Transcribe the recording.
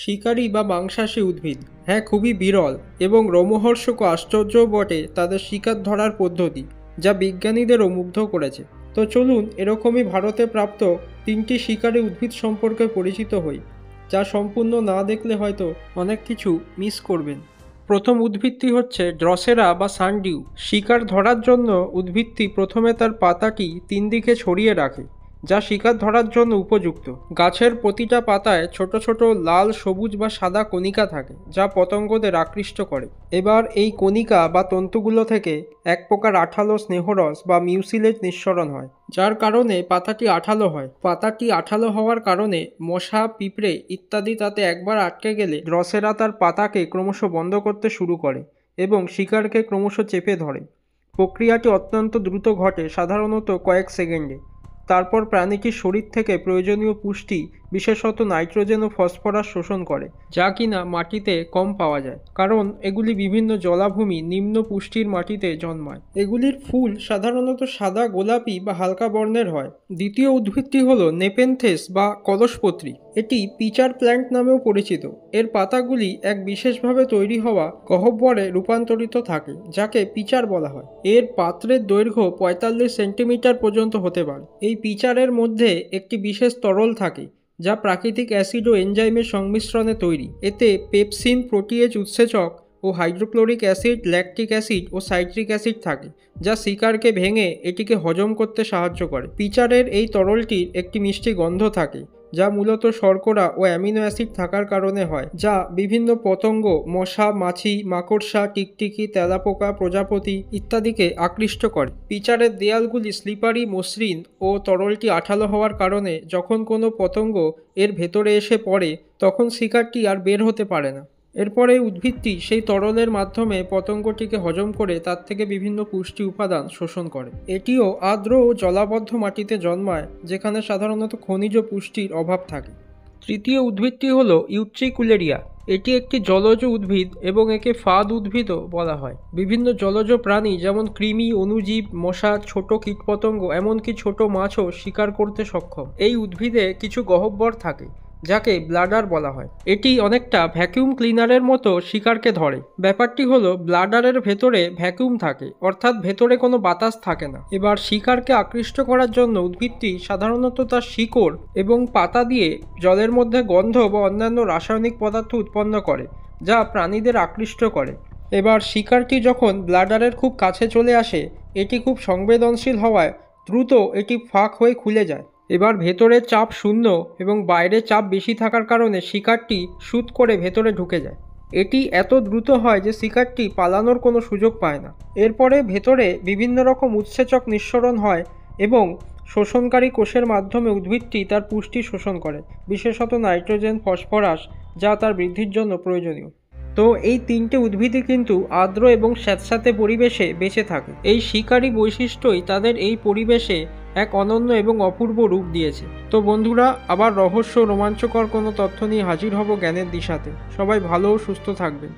শিকারী বা মাংসাশী উদ্ভিদ, হ্যাঁ, খুবই বিরল এবং রোমহর্ষক ও আশ্চর্যও বটে তাদের শিকার ধরার পদ্ধতি, যা বিজ্ঞানীদেরও মুগ্ধ করেছে। তো চলুন এরকমই ভারতে প্রাপ্ত 3টি শিকারী উদ্ভিদ সম্পর্কে পরিচিত হই, যা সম্পূর্ণ না দেখলে হয়তো অনেক কিছু মিস করবেন। প্রথম উদ্ভিদটি হচ্ছে ড্রসেরা বা সানডিউ। শিকার ধরার জন্য উদ্ভিদটি প্রথমে তার পাতাটি 3 দিকে ছড়িয়ে রাখে, যা শিকার ধরার জন্য উপযুক্ত। গাছের প্রতিটা পাতায় ছোট ছোট লাল, সবুজ বা সাদা কণিকা থাকে, যা পতঙ্গদের আকৃষ্ট করে। এবার এই কণিকা বা তন্তুগুলো থেকে এক প্রকার আঠালো স্নেহরস বা মিউসিলেজ নিঃসরণ হয়, যার কারণে পাতাটি আঠালো হয়। পাতাটি আঠালো হওয়ার কারণে মশা, পিঁপড়ে ইত্যাদি তাতে একবার আটকে গেলে ড্রসেরা তার পাতাকে ক্রমশ বন্ধ করতে শুরু করে এবং শিকারকে ক্রমশ চেপে ধরে। প্রক্রিয়াটি অত্যন্ত দ্রুত ঘটে, সাধারণত কয়েক সেকেন্ডে। তারপর প্রাণীটির শরীর থেকে প্রয়োজনীয় পুষ্টি, বিশেষত নাইট্রোজেন ও ফসফরাস শোষণ করে, যা কিনা মাটিতে কম পাওয়া যায়, কারণ এগুলি বিভিন্ন জলাভূমি নিম্ন পুষ্টির মাটিতে জন্মায়। এগুলির ফুল সাধারণত সাদা, গোলাপি বা হালকা বর্ণের হয়। দ্বিতীয় উদ্ভিদটি হল নেপেনথেস বা কলসপত্রী। এটি পিচার প্ল্যান্ট নামেও পরিচিত। এর পাতাগুলি এক বিশেষভাবে তৈরি হওয়া গহ্বরে রূপান্তরিত থাকে, যাকে পিচার বলা হয়। এর পাত্রের দৈর্ঘ্য 45 সেন্টিমিটার পর্যন্ত হতে পারে। এই পিচারের মধ্যে একটি বিশেষ তরল থাকে, যা প্রাকৃতিক অ্যাসিড ও এনজাইমের সংমিশ্রণে তৈরি। এতে পেপসিন, প্রোটিয়েজ উৎসেচক ও হাইড্রোক্লোরিক অ্যাসিড, ল্যাকটিক অ্যাসিড ও সাইট্রিক অ্যাসিড থাকে, যা শিকারকে ভেঙে এটিকে হজম করতে সাহায্য করে। পিচারের এই তরলটির একটি মিষ্টি গন্ধ থাকে, যা মূলত শর্করা ও অ্যামিনো অ্যাসিড থাকার কারণে হয়, যা বিভিন্ন পতঙ্গ, মশা, মাছি, মাকড়সা, টিকটিকি, তেলাপোকা, প্রজাপতি ইত্যাদিকে আকৃষ্ট করে। পিচারের দেয়ালগুলি স্লিপারি, মসৃণ ও তরলটি আঠালো হওয়ার কারণে যখন কোনো পতঙ্গ এর ভেতরে এসে পড়ে, তখন শিকারটি আর বের হতে পারে না। এরপরে উদ্ভিদটি সেই তরলের মাধ্যমে পতঙ্গটিকে হজম করে তার থেকে বিভিন্ন পুষ্টি উপাদান শোষণ করে। এটিও আর্দ্র ও জলাবদ্ধ মাটিতে জন্মায়, যেখানে সাধারণত খনিজ পুষ্টির অভাব থাকে। তৃতীয় উদ্ভিদটি হল ইউট্রিকুলেরিয়া। এটি একটি জলজ উদ্ভিদ এবং একে ফাদ উদ্ভিদও বলা হয়। বিভিন্ন জলজ প্রাণী যেমন কৃমি, অণুজীব, মশা, ছোট কীটপতঙ্গ, এমনকি ছোট মাছও শিকার করতে সক্ষম। এই উদ্ভিদে কিছু গহ্বর থাকে, যাকে ব্লাডার বলা হয়। এটি অনেকটা ভ্যাকুয়াম ক্লিনারের মতো শিকারকে ধরে। ব্যাপারটি হলো, ব্লাডারের ভেতরে ভ্যাকুয়াম থাকে, অর্থাৎ ভেতরে কোনো বাতাস থাকে না। এবার শিকারকে আকৃষ্ট করার জন্য উদ্ভিদটি সাধারণত তার শিকড় এবং পাতা দিয়ে জলের মধ্যে গন্ধ বা অন্যান্য রাসায়নিক পদার্থ উৎপন্ন করে, যা প্রাণীদের আকৃষ্ট করে। এবার শিকারটি যখন ব্লাডারের খুব কাছে চলে আসে, এটি খুব সংবেদনশীল হওয়ায় দ্রুত এটি ফাঁক হয়ে খুলে যায়। এবার ভেতরের চাপ শূন্য এবং বাইরে চাপ বেশি থাকার কারণে শিকারটি শুট করে ভেতরে ঢুকে যায়। এটি এত দ্রুত হয় যে শিকারটি পালানোর কোনো সুযোগ পায় না। এরপরে ভেতরে বিভিন্ন রকম উৎসেচক নিঃসরণ হয় এবং শোষণকারী কোষের মাধ্যমে উদ্ভিদটি তার পুষ্টি শোষণ করে, বিশেষত নাইট্রোজেন, ফসফরাস, যা তার বৃদ্ধির জন্য প্রয়োজনীয়। তো এই 3টে উদ্ভিদই কিন্তু আর্দ্র এবং স্যাঁতস্যাঁতে পরিবেশে বেঁচে থাকে। এই শিকারী বৈশিষ্ট্যই তাদের এই পরিবেশে এক অনন্য এবং অপূর্ব রূপ দিয়েছে। তো বন্ধুরা, আবার রহস্য, রোমাঞ্চকর কোনো তথ্য নিয়ে হাজির হব জ্ঞানের দিশাতে। সবাই ভালো ও সুস্থ থাকবেন।